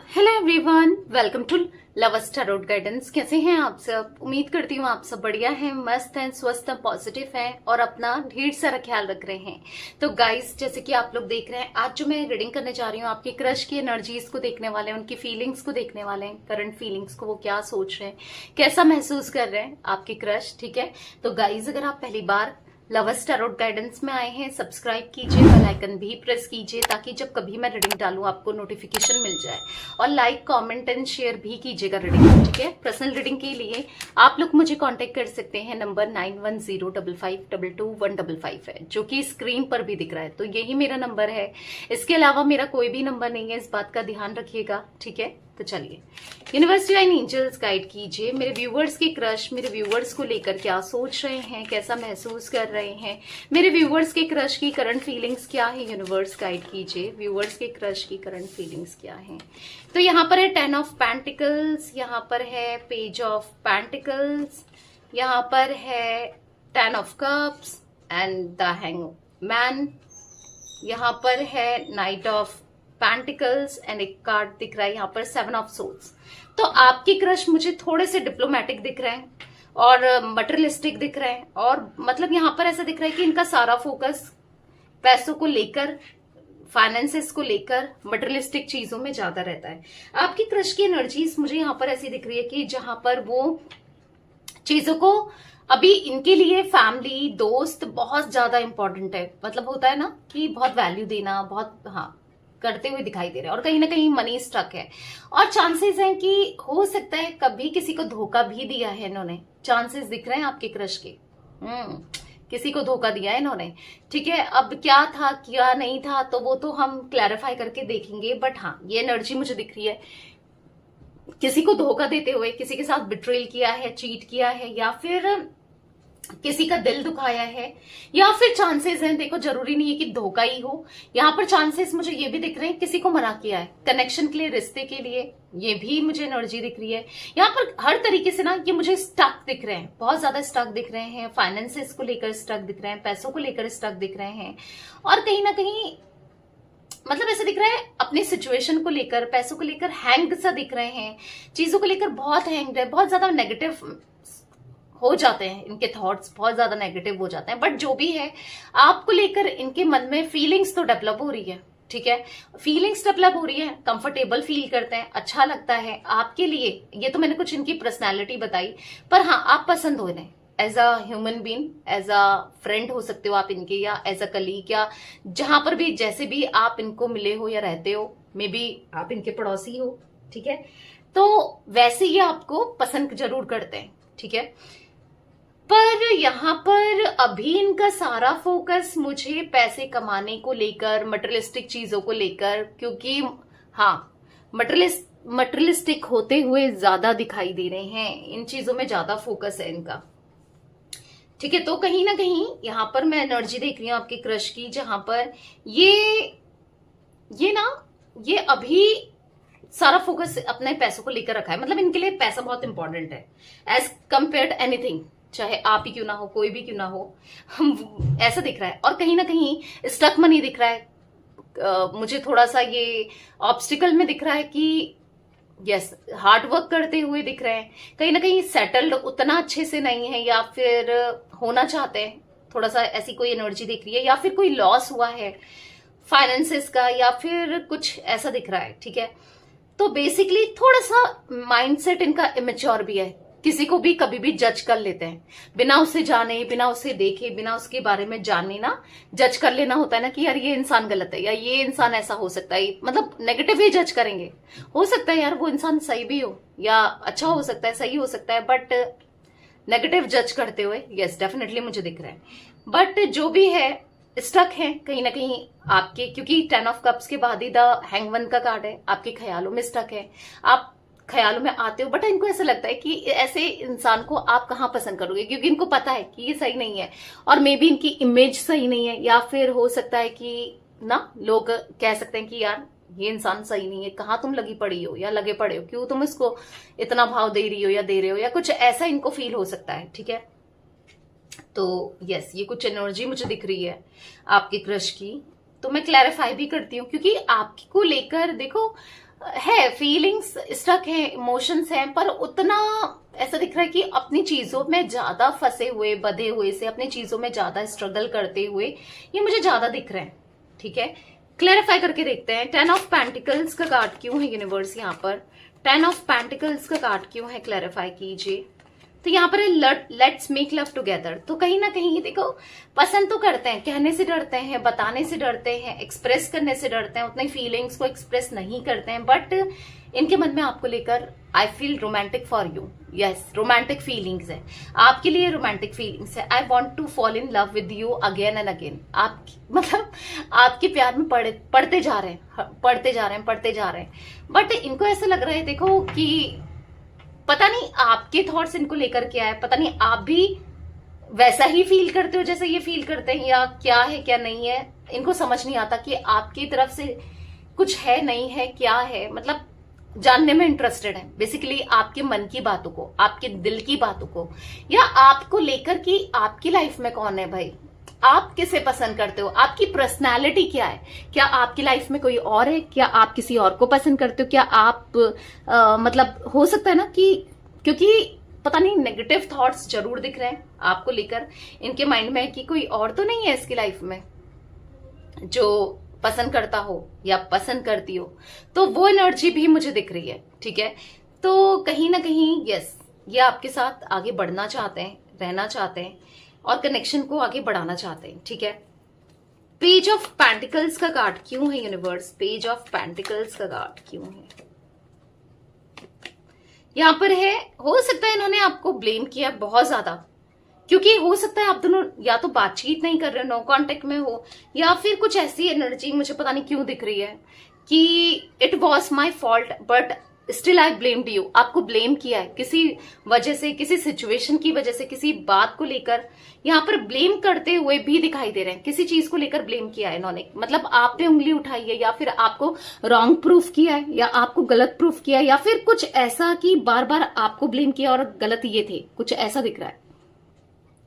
Hello everyone, welcome to lovers tarot guidance. कैसे हैं आप सब? उम्मीद करती हूँ आप सब बढ़िया हैं, मस्त हैं, स्वस्थ हैं, पॉजिटिव हैं और अपना ढेर सारा ख्याल रख रहे हैं। तो गाइस, जैसे कि आप लोग देख रहे हैं, आज जो मैं रीडिंग करने जा रही हूँ, आपकी क्रश की एनर्जीज को देखने वाले हैं, उनकी फीलिंग्स को देखने वाले हैं, करंट फीलिंग्स को, वो क्या सोच रहे हैं, कैसा महसूस कर रहे हैं आपकी क्रश। ठीक है, तो गाइज अगर आप पहली बार लवर्स टैरोट गाइडेंस में आए हैं, सब्सक्राइब कीजिए, बेल आइकन भी प्रेस कीजिए ताकि जब कभी मैं रीडिंग डालूं आपको नोटिफिकेशन मिल जाए। और लाइक, कमेंट एंड शेयर भी कीजिएगा रीडिंग को। ठीक है, पर्सनल रीडिंग के लिए आप लोग मुझे कांटेक्ट कर सकते हैं, नंबर 9105522155 है, जो कि स्क्रीन पर भी दिख रहा है। तो यही मेरा नंबर है, इसके अलावा मेरा कोई भी नंबर नहीं है, इस बात का ध्यान रखिएगा। ठीक है, तो चलिए, यूनिवर्स डिवाइन एंजल्स गाइड कीजिए मेरे व्यूवर्स की क्रश मेरे व्यूवर्स को लेकर क्या सोच रहे हैं, कैसा महसूस कर रहे हैं, मेरे व्यूवर्स के क्रश की करंट फीलिंग्स क्या है। यूनिवर्स गाइड कीजिए व्यूवर्स के क्रश की करंट फीलिंग्स क्या है। तो यहाँ पर है 10 ऑफ पेंटिकल्स, यहाँ पर है पेज ऑफ पेंटिकल्स, यहाँ पर है 10 of cups and the hangman, यहाँ पर है नाइट ऑफ पेंटिकल्स एंड एक कार्ड दिख रहा है यहाँ पर 7 ऑफ सोल्स। तो आपकी क्रश मुझे थोड़े से डिप्लोमेटिक दिख रहे हैं और मटेरियलिस्टिक दिख रहे हैं, और मतलब यहाँ पर ऐसा दिख रहा है कि इनका सारा फोकस पैसों को लेकर, फाइनेंसेस को लेकर, मटेरियलिस्टिक चीजों में ज्यादा रहता है। आपकी क्रश की एनर्जीज मुझे यहाँ पर ऐसी दिख रही है कि जहां पर वो चीजों को अभी इनके लिए फैमिली, दोस्त बहुत ज्यादा इंपॉर्टेंट है। मतलब होता है ना कि बहुत वैल्यू देना, बहुत करते हुए दिखाई दे रहे हैं, और कहीं ना कहीं मनी स्टक है। और चांसेस हैं कि हो सकता है कभी किसी को धोखा भी दिया है इन्होंने। चांसेस दिख रहे हैं आपके क्रश के, किसी को धोखा दिया है इन्होंने। ठीक है, अब क्या था क्या नहीं था तो वो तो हम क्लैरिफाई करके देखेंगे, बट हाँ, ये एनर्जी मुझे दिख रही है किसी को धोखा देते हुए, किसी के साथ बिट्रेल किया है, चीट किया है, या फिर किसी का दिल दुखाया है, या फिर चांसेस हैं, देखो जरूरी नहीं है कि धोखा ही हो, यहाँ पर चांसेस मुझे ये भी दिख रहे हैं किसी को मना किया है कनेक्शन के लिए, रिश्ते के लिए, ये भी मुझे एनर्जी दिख रही है। यहाँ पर हर तरीके से ना ये मुझे स्टक दिख रहे हैं, बहुत ज्यादा स्टक दिख रहे हैं, फाइनेंसेस को लेकर स्टक दिख रहे हैं, पैसों को लेकर स्टक दिख रहे हैं, और कहीं ना कहीं मतलब ऐसा दिख रहा है अपनी सिचुएशन को लेकर, पैसों को लेकर हैंग सा दिख रहे हैं, चीजों को लेकर बहुत हैंग्ड है, बहुत ज्यादा नेगेटिव हो जाते हैं, इनके थॉट्स बहुत ज्यादा नेगेटिव हो जाते हैं। बट जो भी है, आपको लेकर इनके मन में फीलिंग्स तो डेवलप हो रही है। ठीक है, फीलिंग्स डेवलप हो रही है, कंफर्टेबल फील करते हैं, अच्छा लगता है आपके लिए। ये तो मैंने कुछ इनकी पर्सनैलिटी बताई, पर हाँ, आप पसंद हो इन्हें as a human being, as a friend हो सकते हो आप इनके, या एज अ कलीग, या जहां पर भी जैसे भी आप इनको मिले हो या रहते हो, मे बी आप इनके पड़ोसी हो। ठीक है, तो वैसे ही आपको पसंद जरूर करते हैं। ठीक है, पर यहाँ पर अभी इनका सारा फोकस मुझे पैसे कमाने को लेकर, मटेरियलिस्टिक चीजों को लेकर, क्योंकि हाँ, मटेरियलिस्टिक होते हुए ज्यादा दिखाई दे रहे हैं, इन चीजों में ज्यादा फोकस है इनका। ठीक है, तो कहीं ना कहीं यहाँ पर मैं एनर्जी देख रही हूँ आपके क्रश की, जहां पर ये अभी सारा फोकस अपने पैसों को लेकर रखा है। मतलब इनके लिए पैसा बहुत इंपॉर्टेंट है एज कंपेयर्ड एनीथिंग, चाहे आप ही क्यों ना हो, कोई भी क्यों ना हो, ऐसा दिख रहा है। और कहीं ना कहीं स्टक मनी दिख रहा है, मुझे थोड़ा सा ये ऑब्स्टिकल में दिख रहा है कि यस, हार्ड वर्क करते हुए दिख रहे हैं, कहीं ना कहीं सेटल्ड उतना अच्छे से नहीं है, या फिर होना चाहते हैं, थोड़ा सा ऐसी कोई एनर्जी दिख रही है, या फिर कोई लॉस हुआ है फाइनेंसेस का, या फिर कुछ ऐसा दिख रहा है। ठीक है, तो बेसिकली थोड़ा सा माइंडसेट इनका इमेच्योर भी है, किसी को भी कभी भी जज कर लेते हैं बिना उसे जाने, बिना उसे देखे, बिना उसके बारे में जाने ना, जज कर लेना होता है ना कि यार ये इंसान गलत है, या ये इंसान ऐसा हो सकता है, मतलब नेगेटिव ही जज करेंगे। हो सकता है यार वो इंसान सही भी हो, या अच्छा हो सकता है, सही हो सकता है, बट नेगेटिव जज करते हुए यस डेफिनेटली मुझे दिख रहा है। बट जो भी है, स्टक है कहीं ना कहीं आपके, क्योंकि 10 ऑफ कप्स के बाद ही द हैंगमैन का कार्ड है, आपके ख्यालों में स्टक है, आप ख्यालों में आते हो, बट इनको ऐसा लगता है कि ऐसे इंसान को आप कहाँ पसंद करोगे, क्योंकि इनको पता है कि ये सही नहीं है, और मे बी इनकी इमेज सही नहीं है, या फिर हो सकता है कि ना लोग कह सकते हैं कि यार ये इंसान सही नहीं है, कहाँ तुम लगी पड़ी हो या लगे पड़े हो, क्यों तुम इसको इतना भाव दे रही हो या दे रहे हो, या कुछ ऐसा इनको फील हो सकता है। ठीक है, तो यस, ये कुछ एनर्जी मुझे दिख रही है आपके क्रश की, तो मैं क्लैरिफाई भी करती हूँ, क्योंकि आपको लेकर देखो है फीलिंग्स स्टक है, इमोशंस हैं, पर उतना ऐसा दिख रहा है कि अपनी चीजों में ज्यादा फंसे हुए, बधे हुए से, अपनी चीजों में ज्यादा स्ट्रगल करते हुए ये मुझे ज्यादा दिख रहे हैं। ठीक है, क्लैरिफाई करके देखते हैं। 10 ऑफ पेंटिकल्स का कार्ड क्यों है यूनिवर्स यहाँ पर? 10 ऑफ पेंटिकल्स का कार्ड क्यों है? क्लैरिफाई कीजिए। तो यहाँ पर है लेट्स मेक लव टुगेदर। तो कहीं ना कहीं ये देखो, पसंद तो करते हैं, कहने से डरते हैं, बताने से डरते हैं, एक्सप्रेस करने से डरते हैं, उतनी फीलिंग्स को एक्सप्रेस नहीं करते हैं, बट इनके मन में आपको लेकर I feel romantic for you. Yes, romantic feelings है आपके लिए, रोमांटिक फीलिंग्स है। I want to fall in love with you again and again. आप मतलब आपके प्यार में पढ़ते जा रहे हैं, बट इनको ऐसा लग रहा है देखो कि पता नहीं आपके थॉट्स इनको लेकर क्या है, पता नहीं आप भी वैसा ही फील करते हो जैसे ये फील करते हैं, या क्या है क्या नहीं है। इनको समझ नहीं आता कि आपकी तरफ से कुछ है नहीं है, क्या है, मतलब जानने में इंटरेस्टेड है बेसिकली आपके मन की बातों को, आपके दिल की बातों को, या आपको लेकर कि आपकी लाइफ में कौन है भाई, आप किसे पसंद करते हो, आपकी पर्सनालिटी क्या है, क्या आपकी लाइफ में कोई और है, क्या आप किसी और को पसंद करते हो, क्या आप मतलब हो सकता है ना कि क्योंकि पता नहीं नेगेटिव थॉट्स जरूर दिख रहे हैं आपको लेकर इनके माइंड में कि कोई और तो नहीं है इसकी लाइफ में जो पसंद करता हो या पसंद करती हो। तो वो एनर्जी भी मुझे दिख रही है। ठीक है, तो कहीं ना कहीं यस, ये आपके साथ आगे बढ़ना चाहते हैं, रहना चाहते हैं और कनेक्शन को आगे बढ़ाना चाहते हैं। ठीक है, पेज ऑफ पेंटिकल्स का कार्ड क्यों है यूनिवर्स? पेज ऑफ पेंटिकल्स का कार्ड क्यों है यहां पर? है हो सकता है इन्होंने आपको ब्लेम किया बहुत ज्यादा, क्योंकि हो सकता है आप दोनों या तो बातचीत नहीं कर रहे हो, नो कांटेक्ट में हो, या फिर कुछ ऐसी एनर्जी मुझे पता नहीं क्यों दिख रही है कि it was my fault but still I blamed you. आपको ब्लेम किया है किसी वजह से, किसी सिचुएशन की वजह से, किसी बात को लेकर यहाँ पर ब्लेम करते हुए भी दिखाई दे रहे हैं। किसी चीज को लेकर ब्लेम किया है इन्होंने, मतलब आप पे उंगली उठाई है, या फिर आपको रॉन्ग प्रूफ किया है, या आपको गलत प्रूफ किया है, या फिर कुछ ऐसा कि बार बार आपको ब्लेम किया और गलत ये थे, कुछ ऐसा दिख रहा है।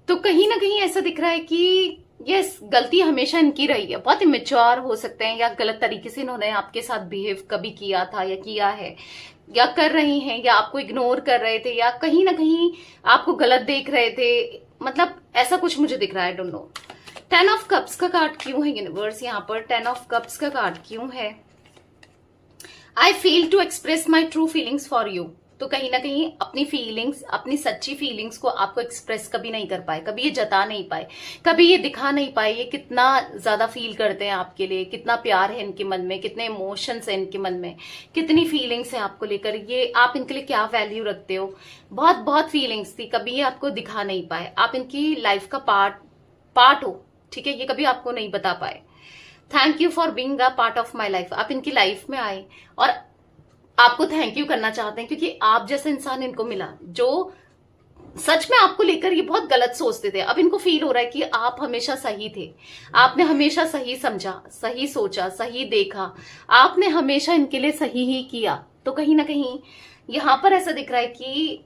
तो कहीं ना कहीं ऐसा दिख रहा है कि यस, गलती हमेशा इनकी रही है, बहुत इमेच्योर हो सकते हैं, या गलत तरीके से इन्होंने आपके साथ बिहेव कभी किया था या किया है, या कर रहे हैं, या आपको इग्नोर कर रहे थे, या कहीं ना कहीं आपको गलत देख रहे थे, मतलब ऐसा कुछ मुझे दिख रहा है। Don't know. 10 ऑफ कप्स का कार्ड क्यों है यूनिवर्स यहाँ पर? 10 ऑफ कप्स का कार्ड क्यों है? I feel to express my true feelings for you. तो कहीं ना कहीं अपनी फीलिंग्स, अपनी सच्ची फीलिंग्स को आपको एक्सप्रेस कभी नहीं कर पाए, कभी ये जता नहीं पाए, कभी ये दिखा नहीं पाए ये कितना ज्यादा फील करते हैं आपके लिए, कितना प्यार है इनके मन में, कितने इमोशंस है इनके मन में, कितनी फीलिंग्स है आपको लेकर, ये आप इनके लिए क्या वैल्यू रखते हो। बहुत बहुत फीलिंग्स थी, कभी ये आपको दिखा नहीं पाए। आप इनकी लाइफ का पार्ट हो, ठीक है, ये कभी आपको नहीं बता पाए। Thank you for being a part of my life. आप इनकी लाइफ में आए और आपको थैंक यू करना चाहते हैं, क्योंकि आप जैसा इंसान इनको मिला जो सच में आपको लेकर ये बहुत गलत सोचते थे। अब इनको फील हो रहा है कि आप हमेशा सही थे, आपने हमेशा सही समझा, सही सोचा, सही देखा, आपने हमेशा इनके लिए सही ही किया। तो कहीं ना कहीं यहां पर ऐसा दिख रहा है कि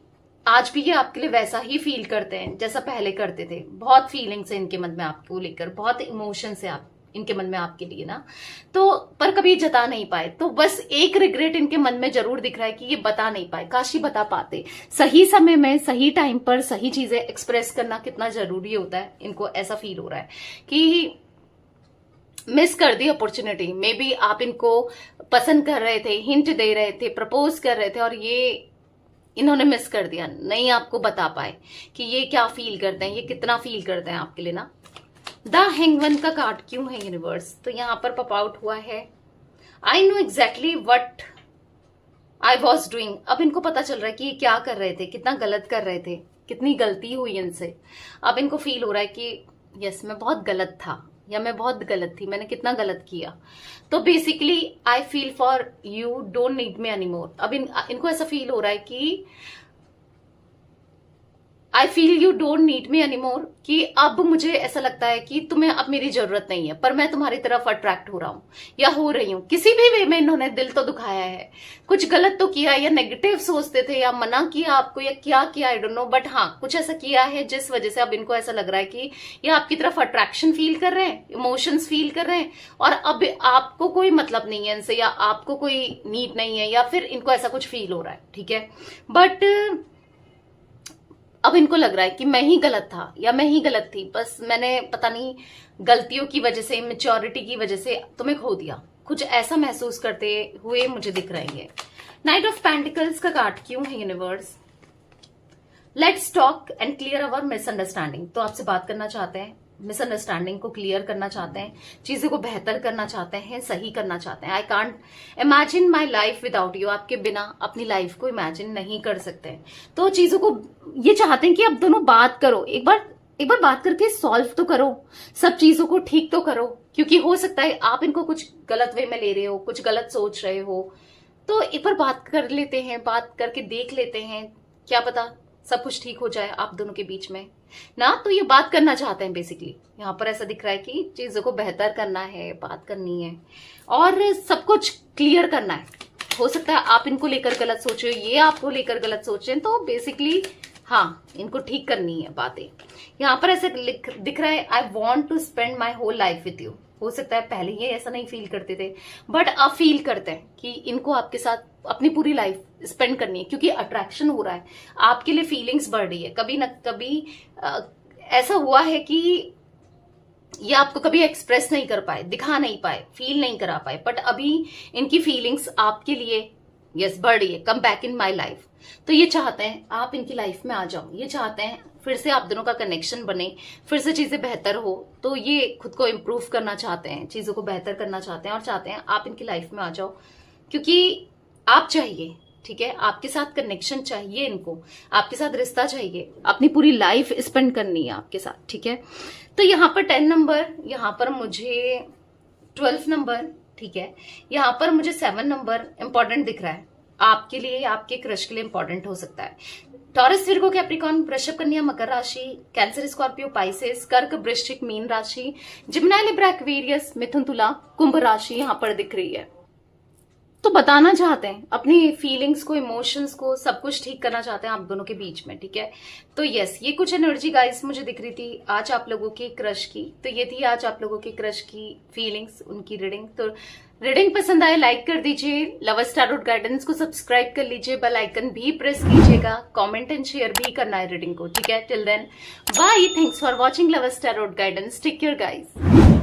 आज भी ये आपके लिए वैसा ही फील करते हैं जैसा पहले करते थे। बहुत फीलिंग्स है इनके मन में आपको लेकर, बहुत इमोशंस है आप इनके मन में आपके लिए ना, तो पर कभी जता नहीं पाए। तो बस एक रिग्रेट इनके मन में जरूर दिख रहा है कि ये बता नहीं पाए, काश ही बता पाते। सही समय में, सही टाइम पर सही चीजें एक्सप्रेस करना कितना जरूरी होता है, इनको ऐसा फील हो रहा है कि मिस कर दी अपॉर्चुनिटी। मे बी आप इनको पसंद कर रहे थे, हिंट दे रहे थे, प्रपोज कर रहे थे, और ये इन्होंने मिस कर दिया, नहीं आपको बता पाए कि ये क्या फील करते हैं, ये कितना फील करते हैं आपके लिए ना। द हैंगमैन का कार्ड क्यों है यूनिवर्स? तो यहां पर पॉप आउट हुआ है I know exactly what I was doing. अब इनको पता चल रहा है कि ये क्या कर रहे थे, कितना गलत कर रहे थे, कितनी गलती हुई इनसे। अब इनको फील हो रहा है कि यस, मैं बहुत गलत था, या मैं बहुत गलत थी, मैंने कितना गलत किया। तो basically I feel for you, don't need me any more. अब इनको ऐसा फील हो रहा है कि I feel you don't need me anymore, कि अब मुझे ऐसा लगता है कि तुम्हें अब मेरी जरूरत नहीं है, पर मैं तुम्हारी तरफ अट्रैक्ट हो रहा हूं या हो रही हूं। किसी भी वे में इन्होंने दिल तो दुखाया है, कुछ गलत तो किया, या नेगेटिव सोचते थे, या मना किया आपको, या क्या किया, आई डोंट नो, बट हाँ कुछ ऐसा किया है जिस वजह से अब इनको ऐसा लग रहा है कि ये आपकी तरफ अट्रैक्शन फील कर रहे हैं, इमोशंस फील कर रहे हैं, और अब आपको कोई मतलब नहीं है इनसे, या आपको कोई नीड नहीं है, या फिर इनको ऐसा कुछ फील हो रहा है, ठीक है। बट अब इनको लग रहा है कि मैं ही गलत था या मैं ही गलत थी, बस मैंने पता नहीं गलतियों की वजह से, मैच्योरिटी की वजह से तुम्हें खो दिया, कुछ ऐसा महसूस करते हुए मुझे दिख रही है। नाइट ऑफ पेंटिकल्स का कार्ड क्यों है universe? Let's talk and clear our misunderstanding. तो आपसे बात करना चाहते हैं, मिसअंडरस्टैंडिंग को क्लियर करना चाहते हैं, चीजों को बेहतर करना चाहते हैं, सही करना चाहते हैं। I can't imagine my life without you, आपके बिना अपनी लाइफ को इमेजिन नहीं कर सकते। तो चीजों को ये चाहते हैं कि आप दोनों बात करो, एक बार बात करके सॉल्व तो करो, सब चीजों को ठीक तो करो, क्योंकि हो सकता है आप इनको कुछ गलत वे में ले रहे हो, कुछ गलत सोच रहे हो। तो एक बार बात कर लेते हैं, बात करके देख लेते हैं, क्या पता सब कुछ ठीक हो जाए आप दोनों के बीच में ना। तो ये बात करना चाहते हैं बेसिकली, यहाँ पर ऐसा दिख रहा है कि चीजों को बेहतर करना है, बात करनी है और सब कुछ क्लियर करना है। हो सकता है आप इनको लेकर गलत सोच रहे हो, ये आपको लेकर गलत सोच रहे हैं, तो बेसिकली हाँ इनको ठीक करनी है बातें। यहाँ पर ऐसे दिख रहा है, I want to spend my whole life with you. हो सकता है पहले ये ऐसा नहीं फील करते थे, बट अब फील करते हैं कि इनको आपके साथ अपनी पूरी लाइफ स्पेंड करनी है, क्योंकि अट्रैक्शन हो रहा है, आपके लिए फीलिंग्स बढ़ रही है। कभी न कभी ऐसा हुआ है कि ये आपको कभी एक्सप्रेस नहीं कर पाए, दिखा नहीं पाए, फील नहीं करा पाए, बट अभी इनकी फीलिंग्स आपके लिए यस बढ़ रही है। Come back in my life. तो ये चाहते हैं आप इनकी लाइफ में आ जाओ, ये चाहते हैं फिर से आप दोनों का कनेक्शन बने, फिर से चीजें बेहतर हो। तो ये खुद को इम्प्रूव करना चाहते हैं, चीजों को बेहतर करना चाहते हैं और चाहते हैं आप इनकी लाइफ में आ जाओ, क्योंकि आप चाहिए, ठीक है, आपके साथ कनेक्शन चाहिए इनको, आपके साथ रिश्ता चाहिए, अपनी पूरी लाइफ स्पेंड करनी है आपके साथ, ठीक है। तो यहाँ पर 10 नंबर, यहाँ पर मुझे 12 नंबर, ठीक है, यहाँ पर मुझे 7 नंबर इंपॉर्टेंट दिख रहा है आपके लिए, आपके क्रश के लिए इंपॉर्टेंट हो सकता है। टॉरस, विर्गो, कैप्रिकॉर्न, वृषभ, कन्या, मकर राशि, कैंसर, स्कॉर्पियो, पाइसेस, कर्क, वृश्चिक, मीन राशि, जिमिनी, लिब्रा, एक्वेरियस, मिथुन, तुला, कुंभ राशि यहाँ पर दिख रही है। तो बताना चाहते हैं अपनी फीलिंग्स को, इमोशंस को, सब कुछ ठीक करना चाहते हैं आप दोनों के बीच में, ठीक है। तो यस, ये कुछ एनर्जी गाइस मुझे दिख रही थी आज आप लोगों के क्रश की। तो ये थी आज आप लोगों के क्रश की फीलिंग्स, उनकी रीडिंग। तो रीडिंग पसंद आए लाइक कर दीजिए, लवर्स टैरोट गाइडेंस को सब्सक्राइब कर लीजिए, बेल आइकन भी प्रेस कीजिएगा, कमेंट एंड शेयर भी करना है रीडिंग को, ठीक है। Till then bye, thanks for watching lovers tarot guidance, take care guys.